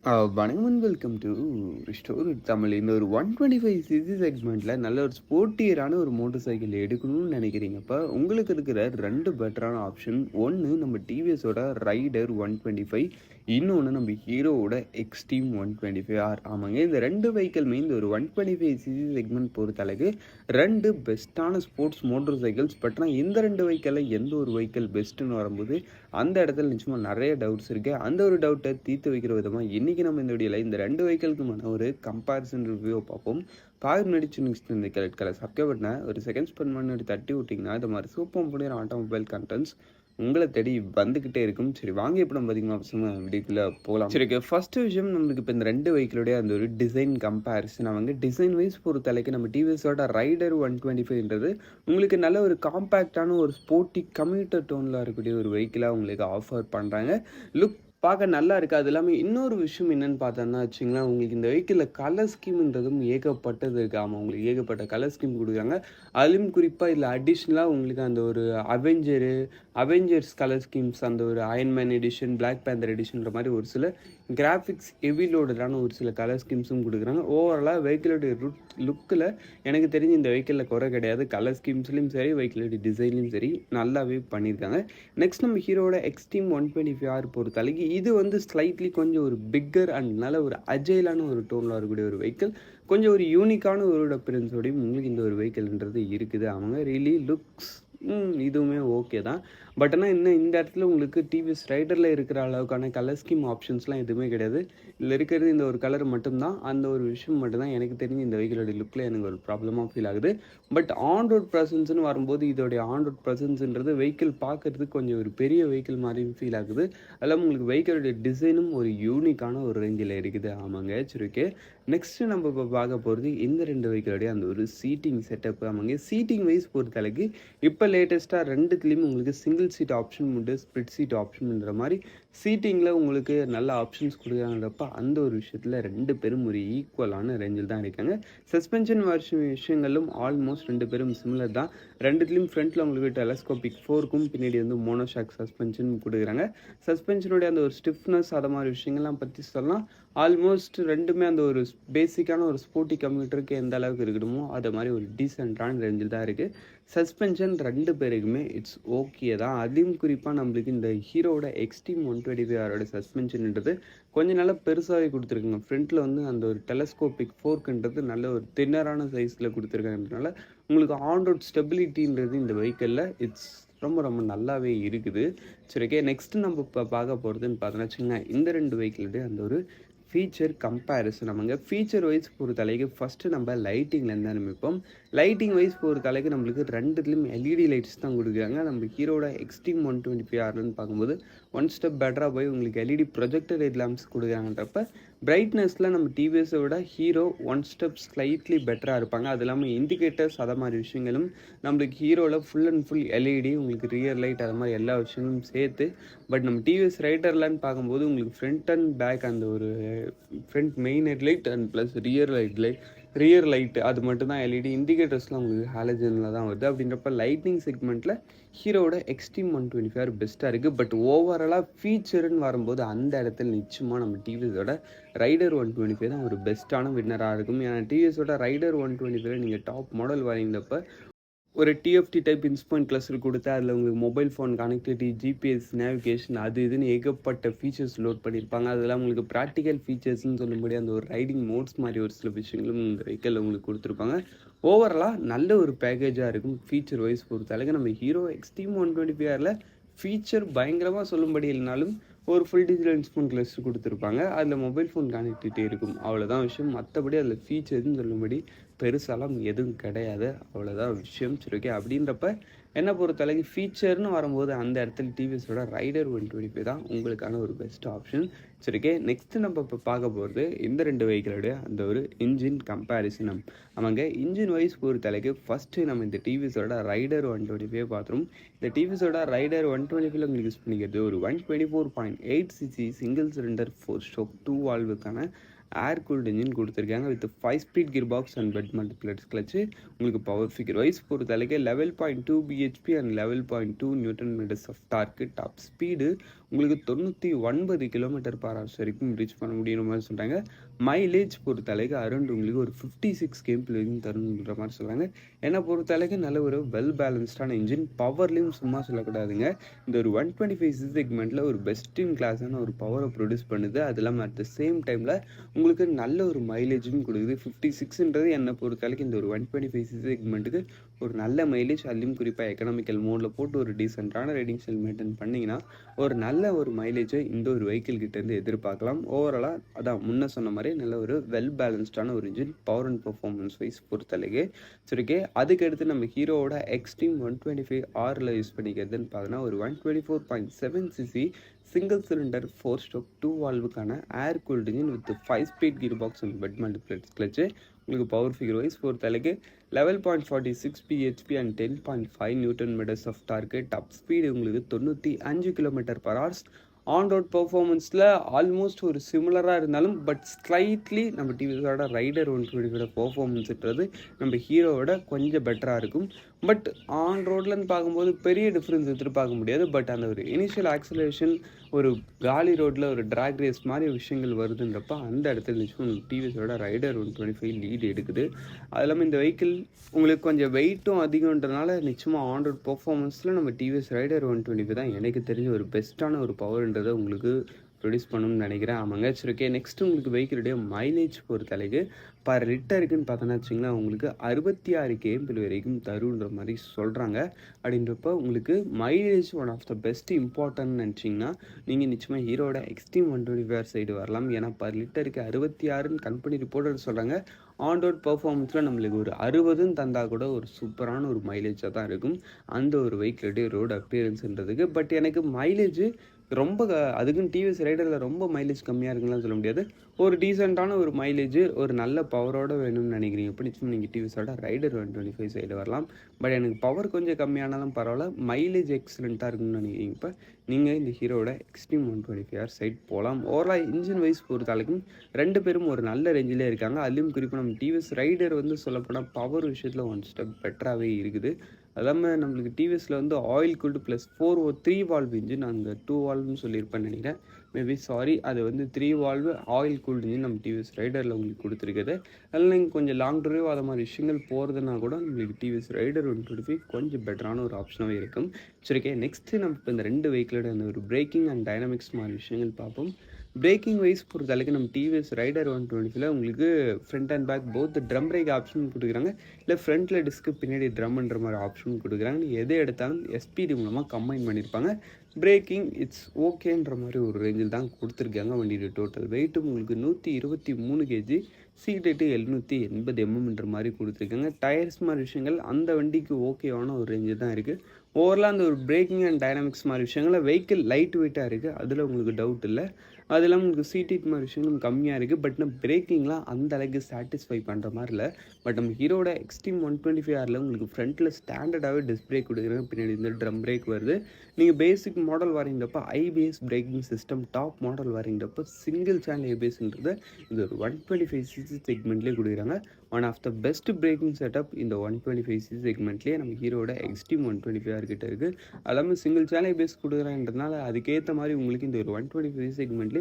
வணக்கம் and welcome to story Tamil. இந்த ஒரு 125 சிசி செக்மெண்ட்டில் நல்ல ஒரு ஸ்போர்ட்டியரான ஒரு மோட்டர் சைக்கிள் எடுக்கணும்னு நினைக்கிறீங்கப்ப உங்களுக்கு இருக்கிற ரெண்டு பெட்டரான ஆப்ஷன். ஒன்று நம்ம டிவிஎஸோட ரைடர் 125, இன்னொன்று நம்ம ஹீரோவோட எக்ஸ்ட்ரீம் 125R. ஆமாங்க, இந்த ரெண்டு வெஹிக்கிள்மே இந்த ஒரு 125 சிசி செக்மெண்ட் பொறுத்தளவுக்கு ரெண்டு பெஸ்ட்டான ஸ்போர்ட்ஸ் மோட்டர் சைக்கிள்ஸ். பட் ஆனால் இந்த ரெண்டு வெஹிக்கிளில் எந்த ஒரு வெஹிக்கிள் பெஸ்ட்டுன்னு வரும்போது அந்த இடத்துல நிச்சயமாக நிறைய டவுட்ஸ் இருக்குது. அந்த ஒரு டவுட்டை தீர்த்து வைக்கிற விதமாக இன்றைக்கி நம்ம இந்த வீடியோவில் இந்த ரெண்டு வெஹிக்கிளுக்குமான ஒரு கம்பேரிசன் ரிவ்யூ பார்ப்போம். பாய் நடிச்சு நெக்ஸ்ட் இந்த கலர் சப்ஸ்கிரைப் பண்ண ஒரு செகண்ட் ஸ்பெண்ட் பண்ணி தட்டி விட்டிங்கன்னா இந்த மாதிரி சூப்பர் பண்ணிடுற ஆட்டோமொபைல் கண்டென்ட்ஸ் உங்களை தேடி வந்துக்கிட்டே இருக்கும். சரி வாங்க, இப்போ நம்ம பார்த்தீங்கன்னா வீடியோக்குள்ளே போகலாம். சரி, ஃபர்ஸ்ட் விஷயம் நம்மளுக்கு இப்போ இந்த ரெண்டு வெஹிக்கிளுடைய அந்த ஒரு டிசைன் கம்பேரிசன். அவங்க டிசைன் வைஸ் பொறுத்தளவுக்கு நம்ம டிவிஎஸோட ரைடர் 125ன்றது உங்களுக்கு நல்ல ஒரு காம்பேக்டான ஒரு ஸ்போர்ட்டி கம்யூட்டர் டோனில் இருக்கக்கூடிய ஒரு வெஹிக்கிளாக உங்களுக்கு ஆஃபர் பண்ணுறாங்க. லுக் பார்க்க நல்லா இருக்குது. அது இல்லாமல் இன்னொரு விஷயம் என்னென்னு பார்த்தோன்னா வச்சுங்களேன், உங்களுக்கு இந்த வெஹிக்கிளில் கலர் ஸ்கீம்ன்றதும் ஏகப்பட்டது இருக்குது. ஆமாம், உங்களுக்கு ஏகப்பட்ட கலர் ஸ்கீம் கொடுக்குறாங்க. அதுலேயும் குறிப்பாக இதில் அடிஷ்னலாக உங்களுக்கு அந்த ஒரு அவெஞ்சர்ஸ் கலர் ஸ்கீம்ஸ், அந்த ஒரு அயன்மேன் எடிஷன், பிளாக் பேந்தர் எடிஷன்ற மாதிரி ஒரு சில கிராஃபிக்ஸ் ஹெவிலோடடான ஒரு சில கலர் ஸ்கீம்ஸும் கொடுக்குறாங்க. ஓவராலாக வெஹிக்கிளோடைய லுக்கில் எனக்கு தெரிஞ்சு இந்த வெஹிக்கிளில் குறை கிடையாது. கலர் ஸ்கீம்ஸ்லையும் சரி, வெஹிக்கிளோடைய டிசைன்லையும் சரி நல்லாவே பண்ணியிருக்காங்க. நெக்ஸ்ட் நம்ம ஹீரோட எக்ஸ்ட்ரீம் 125R பொறுத்தளவுக்கு இது வந்து ஸ்லைட்லி கொஞ்சம் ஒரு பிக்கர் அண்ட் நல்ல ஒரு அஜைலான ஒரு டோனில் இருக்கக்கூடிய ஒரு வெஹிக்கிள். கொஞ்சம் ஒரு யூனிக்கான ஒரு அப்பியரன்ஸோடையும் உங்களுக்கு இந்த ஒரு வெஹிக்கிள்ன்றது இருக்குது. அவங்க ரியலி லுக்ஸ் இதுவுமே ஓகே தான். பட் ஆனால் இன்னும் இந்த இடத்துல உங்களுக்கு டிவிஎஸ் ரைடரில் இருக்கிற அளவுக்கான கலர் ஸ்கீம் ஆப்ஷன்ஸ்லாம் எதுவுமே கிடையாது. இதில் இருக்கிறது இந்த ஒரு கலர் மட்டும்தான். அந்த ஒரு விஷயம் மட்டும்தான் எனக்கு தெரிஞ்சு இந்த வெஹிக்கிளோட லுக்கில் எனக்கு ஒரு ப்ராப்ளமாக ஃபீல் ஆகுது. பட் ஆன் ரோட் ப்ரெசன்ஸ்னு வரும்போது இதோடைய ஆன் ரோட் ப்ரெசன்ஸ்ன்றது வெஹிக்கிள் பார்க்குறதுக்கு கொஞ்சம் ஒரு பெரிய வெஹிக்கிள் மாதிரியும் ஃபீல் ஆகுது. அதெல்லாம் உங்களுக்கு வெஹிக்கிளோடைய டிசைனும் ஒரு யூனிக்கான ஒரு ரேஞ்சில் இருக்குது. ஆமாங்க, சரி ஓகே. நெக்ஸ்ட்டு நம்ம இப்போ பார்க்க போகிறது இந்த ரெண்டு வெஹிக்கிளோடைய அந்த ஒரு சீட்டிங் செட்டப். ஆமாங்க, சீட்டிங் வைஸ் பொறுத்தளவுக்கு இப்போ லேட்டஸ்ட்டாக ரெண்டுத்துலேயுமே உங்களுக்கு சிங்கிள் சீட் ஆப்ஷன் உண்டு, ஸ்ப்ளிட் சீட் ஆப்ஷன்ன்ற மாதிரி சீட்டிங்கில் உங்களுக்கு நல்ல ஆப்ஷன்ஸ் கொடுக்குறாங்கன்றப்ப அந்த ஒரு விஷயத்தில் ரெண்டு பேரும் ஒரு ஈக்குவலான ரேஞ்சில் தான் இருக்காங்க. சஸ்பென்ஷன் விஷயங்களும் ஆல்மோஸ்ட் ரெண்டு பேரும் சிமிலர் தான். ரெண்டுத்துலேயும் ஃப்ரண்ட்டில் உங்களுக்கு டெலஸ்கோபிக் 4க்கும் பின்னாடி வந்து மோனோஷாக் சஸ்பென்ஷன் கொடுக்குறாங்க. சஸ்பென்ஷனுடைய அந்த ஒரு ஸ்டிஃப்னஸ் அது மாதிரி விஷயங்கள்லாம் பற்றி சொல்லலாம். ஆல்மோஸ்ட் ரெண்டுமே அந்த ஒரு பேசிக்கான ஒரு ஸ்போர்ட்டி கம்ப்யூட்டருக்கு எந்த அளவுக்கு இருக்கணுமோ அது மாதிரி ஒரு டீசெண்டான ரேஞ்சில் தான் இருக்குது. சஸ்பென்ஷன் ரெண்டு பேருக்குமே இட்ஸ் ஓகே தான். அதையும் குறிப்பாக நம்மளுக்கு இந்த ஹீரோட எக்ஸ்ட்ரீம் 125R சஸ்பென்ஷன்ன்றது கொஞ்சம் நல்லா பெருசாகவே கொடுத்துருக்குங்க. ஃப்ரண்ட்டில் வந்து அந்த ஒரு டெலஸ்கோபிக் 4ன்றது நல்ல ஒரு தின்னரான சைஸில் கொடுத்துருக்காங்கன்றனால உங்களுக்கு ஆன் ரோட் ஸ்டெபிலிட்டின்றது இந்த வெஹிக்கிளில் இட்ஸ் ரொம்ப ரொம்ப நல்லாவே இருக்குது. சரி ஓகே, நெக்ஸ்ட்டு நம்ம இப்போ பார்க்க போகிறதுன்னு பார்த்தோன்னா வச்சுக்கோங்க, இந்த ரெண்டு வெஹிக்கிளுடைய அந்த ஒரு ஃபீச்சர் கம்பேரிசன். நமக்கு ஃபீச்சர் வைஸ் பொறுத்தளவுக்கு ஃபஸ்ட்டு நம்ம லைட்டிங்லேருந்து ஆரம்பிப்போம். லைட்டிங் வைஸ் பொறுத்தளவுக்கு நம்மளுக்கு ரெண்டுத்துலேயும் எல்இடி லைட்ஸ் தான் கொடுக்குறாங்க. நம்ம ஹீரோட எக்ஸ்ட்ரீம் 125Rன்னு பார்க்கும்போது ஒன் ஸ்டெப் பெட்டராக போய் உங்களுக்கு எல்இடி ப்ரொஜெக்டர் ஹெட் லேம்ப்ஸ் கொடுக்குறாங்கன்றப்ப பிரைட்னஸில் நம்ம டிவிஎஸை விட ஹீரோ ஒன் ஸ்டெப் ஸ்லைட்லி பெட்டராக இருப்பாங்க. அது இல்லாமல் இண்டிகேட்டர்ஸ் அதை மாதிரி விஷயங்களும் நம்மளுக்கு ஹீரோவில் ஃபுல் அண்ட் ஃபுல் எல்இடி, உங்களுக்கு ரியர் லைட் அது மாதிரி எல்லா விஷயங்களும் சேர்த்து. பட் நம்ம டிவிஎஸ் ரைடர்லான்னு பார்க்கும்போது உங்களுக்கு ஃப்ரண்ட் அண்ட் பேக் அந்த ஒரு front main headlight and plus rear light அது மட்டும் தான் எல்இடி. இண்டிகேட்டர்ஸ்லாம் உங்களுக்கு ஹாலஜனில் தான் வருது. அப்படின்றப்ப லைட்னிங் செக்மெண்ட்டில் ஹீரோட எக்ஸ்ட்ரீம் 125R பெஸ்ட்டாக இருக்குது. பட் ஓவராலாக ஃபீச்சர்னு வரும்போது அந்த இடத்துல நிச்சயமாக நம்ம டிவிஎஸோட ரைடர் 125 தான் ஒரு பெஸ்ட்டான வின்னராக இருக்கும். ஏன்னா டிவிஎஸோட ரைடர் 125 நீங்கள் டாப் மாடல் வாங்கினப்போ ஒரு டிஎஃப்டி டைப் இன்ஸ்பாயிண்ட் கிளஸ்டர் கொடுத்து அதில் உங்களுக்கு mobile phone connectivity, GPS, navigation அது இதுன்னு ஏகப்பட்ட ஃபீச்சர்ஸ் லோட் பண்ணியிருப்பாங்க. அதெல்லாம் உங்களுக்கு ப்ராக்டிக்கல் ஃபீச்சர்ஸ்ன்னு சொல்லும்படி அந்த ஒரு ரைடிங் மோட்ஸ் மாதிரி ஒரு சில விஷயங்களும் இந்த வெஹிக்கிளில் உங்களுக்கு கொடுத்துருப்பாங்க. ஓவராலாக நல்ல ஒரு பேக்கேஜாக இருக்கும் ஃபீச்சர் வைஸ் பொறுத்தளவுக்கு. நம்ம ஹீரோ எக்ஸ்ட்ரீம் 125Rல ஃபீச்சர் பயங்கரமாக சொல்லும்படி இல்லைனாலும் ஒரு ஃபுல் டிஜிட்டல் இன்ஸ்பாயிண்ட் கிளஸ்டர் கொடுத்துருப்பாங்க. அதில் மொபைல் ஃபோன் கனெக்டிவிட்டி இருக்கும், அவ்வளோதான் விஷயம். மற்றபடி அதில் ஃபீச்சர்ஸ்ன்னு சொல்லும்படி பெருசாலாம் எதுவும் கிடையாது, அவ்வளோதான் விஷயம். சரி ஓகே, அப்படின்றப்ப என்னை பொறுத்தளவுக்கு ஃபீச்சர்னு வரும்போது அந்த இடத்துல டிவிஎஸோட ரைடர் 125 தான் உங்களுக்கான ஒரு பெஸ்ட் ஆப்ஷன். சரி ஓகே, நெக்ஸ்ட்டு நம்ம இப்போ பார்க்க போகிறது இந்த ரெண்டு வெஹிக்கிளோட அந்த ஒரு இன்ஜின் கம்பேரிசன். அவங்க இன்ஜின் வைஸ் பொறுத்தளவுக்கு ஃபஸ்ட்டு நம்ம இந்த டிவிஎஸோட ரைடர் 125 பார்த்துரும். இந்த டிவிஎஸோட ரைடர் 125 உங்களுக்கு யூஸ் பண்ணிக்கிறது ஒரு 124.8cc சிங்கிள் சிலிண்டர் 4-stroke 2 வால்வுக்கான ஏர் கூல்டு இன்ஜின் கொடுத்துருக்காங்க. With 5 speed gear box and wet multiplex clutch. உங்களுக்கு பவர் ஃபிகர் வைஸ் பொறுத்தளவுக்கு 11.2 bhp அண்ட் 11.2 Nm of torque. Top speed உங்களுக்கு 99 கிலோமீட்டர் பர் ஹவர்ஸ் வரைக்கும் ரீச் பண்ண முடியுற மாதிரி சொல்கிறாங்க. மைலேஜ் பொறுத்தளவுக்கு அரௌண்ட் உங்களுக்கு ஒரு 56 கேம்பிள் வரைக்கும் தருன்ற மாதிரி சொல்கிறாங்க. என்னை பொறுத்தளவுக்கு நல்ல ஒரு வெல் பேலன்ஸ்டான இன்ஜின், பவர்லேயும் சும்மா சொல்லக்கூடாதுங்க. இந்த ஒரு 125cc செக்மெண்ட்டில் ஒரு பெஸ்ட் இன் கிளாஸான ஒரு பவரை ப்ரொடியூஸ் பண்ணுது. அது இல்லாமல் அட் த சேம் டைமில் உங்களுக்கு நல்ல ஒரு மைலேஜும் கொடுக்குது. 56ன்றது என்னை பொறுத்தளவுக்கு இந்த ஒரு 125cc செக்மெண்ட்டுக்கு ஒரு நல்ல மைலேஜ், அதுலேயும் குறிப்பாக எக்கனாமிக்கல் மோடில் போட்டு ஒரு டீசெண்டான ரைடிங் ஸ்டைல் மெயின்டைன் பண்ணிங்கன்னா ஒரு நல்ல ஒரு மைலேஜை இந்த ஒரு வெஹிக்கிள் கிட்டேருந்து எதிர்பார்க்கலாம். ஓவராலாக அதான் முன்ன சொன்ன மாதிரி நல்ல ஒரு வெல் பேலன்ஸ்டான ஒரு engine, power and performance wise பொறுத்தளவுக்கு சரிக்கே. அதுக்கடுத்து நம்ம ஹீரோவோட எக்ஸ்ட்ரீம் 125R யூஸ் பண்ணிக்கிறதுன்னு பார்த்தோன்னா ஒரு 124.7cc சிங்கிள் சிலிண்டர் 4 ஸ்ட்ரோக் 2 வால்வுக்கான air cooled engine with 5 speed gear box and wet multiplex clutch. உங்களுக்கு பவர் ஃபிகர் வைஸ் பொறுத்தளவுக்கு 11.46 bhp அண்ட் 10.5 newton metres of torque. Top speed உங்களுக்கு 95 km/h. ஆன் ரோட் பர்ஃபார்மன்ஸில் ஆல்மோஸ்ட் ஒரு சிமிலராக இருந்தாலும் but slightly நம்ம டிவிஎஸோட rider 125 பர்ஃபார்மன்ஸ்ன்றது நம்ம ஹீரோவோட கொஞ்சம் பெட்டராக இருக்கும். பட் ஆன் ரோட்லன்னு பார்க்கும்போது பெரிய டிஃப்ரென்ஸ் எதிர்பார்க்க முடியாது. பட் அந்த ஒரு இனிஷியல் ஆக்சலேஷன், ஒரு காலி ரோட்டில் ஒரு ட்ராக் ரேஸ் மாதிரி விஷயங்கள் வருதுன்றப்ப அந்த இடத்துல நிச்சயம் டிவிஎஸோட ரைடர் 125 லீடு எடுக்குது. அது இல்லாமல் இந்த வெஹிக்கிள் உங்களுக்கு கொஞ்சம் வெயிட்டும் அதிகன்றதுனால நிச்சயமாக ஆன் ரோட் பர்ஃபார்மன்ஸில் நம்ம டிவிஎஸ் ரைடர் 125 தான் எனக்கு தெரிஞ்ச ஒரு பெஸ்ட்டான ஒரு பவர்ன்றதை உங்களுக்கு ப்ரொடியூஸ் பண்ணணும்னு நினைக்கிறேன். ஆமாங்க சரி ஓகே. நெக்ஸ்ட் உங்களுக்கு வெஹிக்கிளுடைய மைலேஜ் பொறுத்தளவுக்கு பர் லிட்டருக்குன்னு பார்த்தோன்னா வச்சிங்களா உங்களுக்கு 66 km வரைக்கும் தருன்ற மாதிரி சொல்கிறாங்க. அப்படின்றப்ப உங்களுக்கு mileage one of the best இம்பார்ட்டன்ட்னு நினச்சிங்கன்னா நீங்கள் நிச்சயமாக ஹீரோட எக்ஸ்ட்ரீம் 125 சைடு வரலாம். ஏன்னா பர் லிட்டருக்கு 66ன்னு கம்பெனி ரிப்போர்ட்டர் சொல்கிறாங்க. ஆன் ரோட் பர்ஃபார்மன்ஸில் நம்மளுக்கு ஒரு 60ன்னு தந்தால் கூட ஒரு சூப்பரான ஒரு மைலேஜாக தான் இருக்கும் அந்த ஒரு வெஹிக்கிளுடைய ரோடு அப்பியரன்ஸ்ன்றதுக்கு. பட் எனக்கு மைலேஜ் ரொம்ப அதுக்குன்னு டிவிஎஸ் ரைடரில் ரொம்ப மைலேஜ் கம்மியாக இருக்குன்னு சொல்ல முடியாது. ஒரு டீசெண்டான ஒரு மைலேஜ், ஒரு நல்ல பவரோடு வேணும்னு நினைக்கிறீங்க இப்போ நிச்சயம் நீங்கள் டிவிஎஸோட ரைடர் 125 சைடு வரலாம். பட் எனக்கு பவர் கொஞ்சம் கம்மியானாலும் பரவாயில்ல, மைலேஜ் எக்ஸலண்ட்டாக இருக்குன்னு நினைக்கிறீங்க இப்போ நீங்கள் இந்த ஹீரோட எக்ஸ்ட்ரீம் 125R சைட் போகலாம். ஓவரால் இன்ஜின் வைஸ் பொறுத்தளவுக்கும் ரெண்டு பேரும் ஒரு நல்ல ரேஞ்சிலே இருக்காங்க. அதுலேயும் குறிப்பாக நம்ம டிவிஎஸ் ரைடர் சொல்லப்போனால் பவர் விஷயத்தில் ஒன் ஸ்டெப் பெட்டராகவே இருக்குது. அதாமல் நம்மளுக்கு டிவிஎஸில் oil cooled plus 3 valve engine, அங்கே 2 வால்வ்னு சொல்லியிருப்பேன்னு நினைக்கிறேன். மேபி சாரி, அது 3 வால்வு ஆயில் கூல்டு இன்ஜின் நம்ம டிவிஎஸ் ரைடரில் உங்களுக்கு கொடுத்துருக்குது. அதில் நீங்கள் கொஞ்சம் லாங் ட்ரைவ் அது மாதிரி விஷயங்கள் போகிறதுனா கூட நம்மளுக்கு டிவிஎஸ் ரைடர் 125 கொஞ்சம் பெட்டரான ஒரு ஆப்ஷனாகவே இருக்கும். சரி ஓகே. நெக்ஸ்ட்டு நம்ம இப்போ இந்த ரெண்டு வெஹிக்கிளோட அந்த ஒரு பிரேக்கிங் அண்ட் டைனமிக்ஸ் மாதிரி விஷயங்கள் பார்ப்போம். பிரேக்கிங் வைஸ் பொறுத்தளவுக்கு நம்ம டிவிஎஸ் ரைடர் 125 உங்களுக்கு front and back both drum brake option கொடுக்குறாங்க, இல்லை ஃப்ரண்ட்டில் டிஸ்க்கு பின்னாடி ட்ரம்ன்ற மாதிரி ஆப்ஷன் கொடுக்குறாங்க. எதை எடுத்தாலும் எஸ்பிடி மூலமாக கம்பைன் பண்ணியிருப்பாங்க. பிரேக்கிங் இட்ஸ் ஓகேன்ற மாதிரி ஒரு ரேஞ்சில் தான் கொடுத்துருக்காங்க. வண்டியோட டோட்டல் வெயிட்டும் உங்களுக்கு 123 kg, சீட் ஹைட்டு 780 mm மாதிரி கொடுத்துருக்காங்க. டயர்ஸ் மாதிரி விஷயங்கள் அந்த வண்டிக்கு ஓகேவான ஒரு ரேஞ்சு தான் இருக்குது. ஓவரலாக அந்த ஒரு பிரேக்கிங் அண்ட் டைனாமிக்ஸ் மாதிரி விஷயங்களில் வெஹிக்கிள் லைட் வெயிட்டாக இருக்குது, அதில் உங்களுக்கு டவுட் இல்லை. அது இல்லாமல் உங்களுக்கு சீட் ஹீட் மாதிரி விஷயங்களும் கம்மியாக இருக்குது. பட் நம்ம பிரேக்கிங்லாம் அந்த அளவுக்கு சாட்டிஸ்ஃபை பண்ணுற மாதிரி இல்லை. பட் நம்ம ஹீரோட எக்ஸ்ட்ரீம் 125Rல உங்களுக்கு ஃப்ரண்ட்டில் ஸ்டாண்டர்டாகவே டிஸ்க் பிரேக் கொடுக்குறாங்க, பின்னாடி இந்த ட்ரம் பிரேக் வருது. நீங்கள் பேசிக் மாடல் வரீங்கப்போ IBS braking system, top model வரீங்கப்போ சிங்கிள் சேனல் ஏபிஎஸ்ன்றது இந்த ஒரு 125cc செக்மெண்ட்லேயே கொடுக்குறாங்க. One of the best braking setup இந்த 125cc செக்மெண்ட்லேயே நம்ம ஹீரோட எக்ஸ்ட்ரீம் 125R கிட்ட இருக்குது. எல்லாமே சிங்கிள் சேனல் ஏபிஎஸ் கொடுக்குறாங்கன்றதுனால அதுக்கேற்ற மாதிரி உங்களுக்கு இந்த ஒரு 125cc செக்மெண்ட்லேயே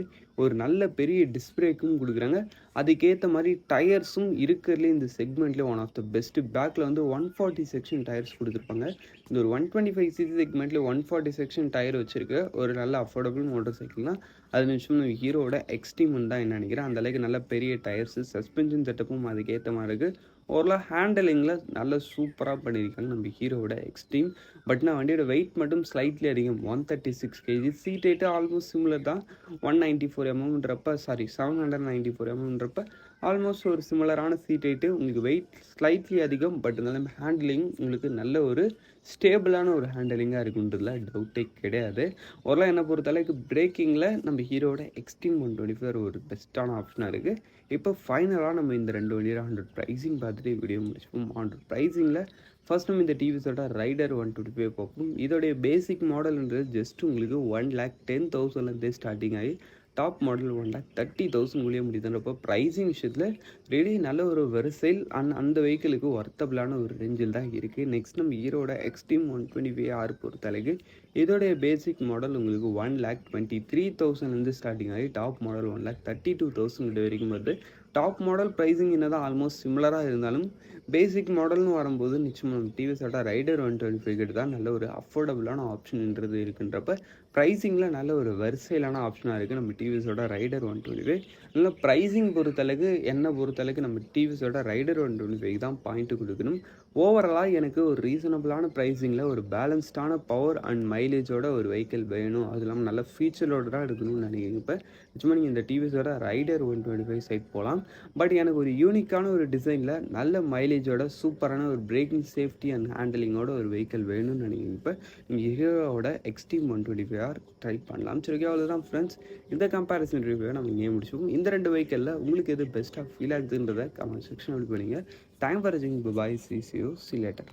ஒரு நல்ல பெரிய டிஸ்க் பிரேக்கும் கொடுக்குறாங்க. அதுக்கேற்ற மாதிரி டயர்ஸும் இருக்கிறதுலே இந்த செக்மெண்ட்லேயே ஒன் ஆஃப் த பெஸ்ட். பேக்கில் 140 செக்ஷன் டயர்ஸ் கொடுத்துருப்பாங்க. இந்த ஒரு 125cc செக்மெண்ட்லேயே 140 செக்ஷன் டயர் வச்சுருக்க ஒரு நல்ல அஃபோர்டபுள் மோட்டர் சைக்கிள்னால் அது நிச்சயம் ஹீரோட எக்ஸ்ட்ரீம் தான் என்ன நினைக்கிறேன். அந்தளவுக்கு நல்ல பெரிய டயர்ஸு, சஸ்பென்ஷன் செட்டப்பும் அதுக்கேற்ற மாதிரி இருக்குது. ஓரளவு ஹேண்டலிங்கில் நல்லா சூப்பராக பண்ணியிருக்காங்க நம்ம ஹீரோவோட எக்ஸ்ட்ரீம். பட் நான் வண்டியோட வெயிட் மட்டும் ஸ்லைட்லி அதிகம், 136 kg. Seat height almost similar தான், 194 mmன்றப்ப 794 mmன்றப்ப ஆல்மோஸ்ட் ஒரு சிமிலரான சீட் ஹைட்டு. உங்களுக்கு வெயிட் ஸ்லைட்லி அதிகம், பட் இருந்தாலும் ஹேண்டலிங் உங்களுக்கு நல்ல ஒரு ஸ்டேபிளான ஒரு ஹேண்டலிங்காக இருக்குன்றதுல டவுட்டே கிடையாது. ஓரளவு என்னை பொறுத்தளவுக்கு பிரேக்கிங்கில் நம்ம ஹீரோட எக்ஸ்ட்ரீம் 125 ஒரு பெஸ்ட்டான ஆப்ஷனாக இருக்குது. இப்போ ஃபைனலாக நம்ம இந்த ரெண்டு வண்டியோட 100 ப்ரைஸிங் பார்த்துட்டு வீடியோ முடிச்சுப்போம். 100 ப்ரைஸிங்கில் ஃபர்ஸ்ட் நம்ம இந்த டிவிஎஸோட ரைடர் 125 பார்ப்போம். இதோடைய பேசிக் மாடல்ன்றது ஜஸ்ட் உங்களுக்கு 1,10,000 ஸ்டார்டிங் ஆகி டாப் மாடல் 1,30,000 முடியுதுன்றப்போ ப்ரைஸிங் விஷயத்தில் ரெடி நல்ல ஒரு வெர்சைல் அந்த வெஹிக்கிளுக்கு ஒர்த்தபிளான ஒரு ரேஞ்சில் தான் இருக்குது. நெக்ஸ்ட் நம்ம ஹீரோட எக்ஸ்ட்ரீம் 125R பொறுத்தளவுக்கு இதோடைய பேசிக் மாடல் உங்களுக்கு 1,23,000 ஸ்டார்டிங் ஆகி டாப் மாடல் 1,32,000 வரைக்கும் வருது. டாப் மாடல் ப்ரைஸிங் என்னதான் ஆல்மோஸ்ட் சிமிலராக இருந்தாலும் பேசிக் மாடல்னு வரும்போது நிச்சயமாக நம்ம டிவிஎஸோட ரைடர் 125 கிட்ட தான் நல்ல ஒரு அஃபோர்டபுளான ஆப்ஷன்ன்றது இருக்குன்றப்ப ப்ரைஸிங்கில் நல்ல ஒரு வெர்சைலான ஆப்ஷனாக இருக்குது நம்ம டிவிஎஸோட ரைடர் 125. நல்ல ப்ரைஸிங் பொறுத்தளவுக்கு என்னை பொறுத்தளவுக்கு நம்ம டிவிஎஸோட ரைடர் 125 தான் பாயிண்ட்டு கொடுக்கணும். ஓவராலாக எனக்கு ஒரு ரீசனபிளான ப்ரைஸிங்கில் ஒரு பேலன்ஸ்டான பவர் அண்ட் மைலேஜோட ஒரு வெஹிக்கிள் வேணும். அது இல்லாமல் நல்ல ஃபீச்சரோடு தான் எடுக்கணும்னு நினைக்கிறேன். இப்போ நிச்சயமாக நீங்கள் இந்த டிவிஎஸோட ரைடர் 125 சைட் போகலாம். பட் எனக்கு ஒரு யூனிக்கான ஒரு டிசைனில் நல்ல மைலேஜோட சூப்பரான ஒரு பிரேக்கிங் சேஃப்டி அண்ட் ஹேண்டலிங்கோட ஒரு வெஹிக்கிள் வேணும்னு நினைக்கிறேன். இப்போ நீங்கள் ஹீரோவோட எக்ஸ்ட்ரீம் 125R ட்ரை பண்ணலாம். சரி, ஓகே, அவ்வளோதான் ஃப்ரெண்ட்ஸ். இந்த கம்பேரிசன் ரிவ்யூவை நம்ம இங்கே முடிச்சுப்போம். இந்த ரெண்டு வெஹிக்கிளில் உங்களுக்கு எது பெஸ்ட்டாக ஃபீல் ஆகுதுன்றதை கமெண்ட் செக்ஷன் பண்ணுங்கள். டைம் ஃபார் வாட்சிங். பை. See you later.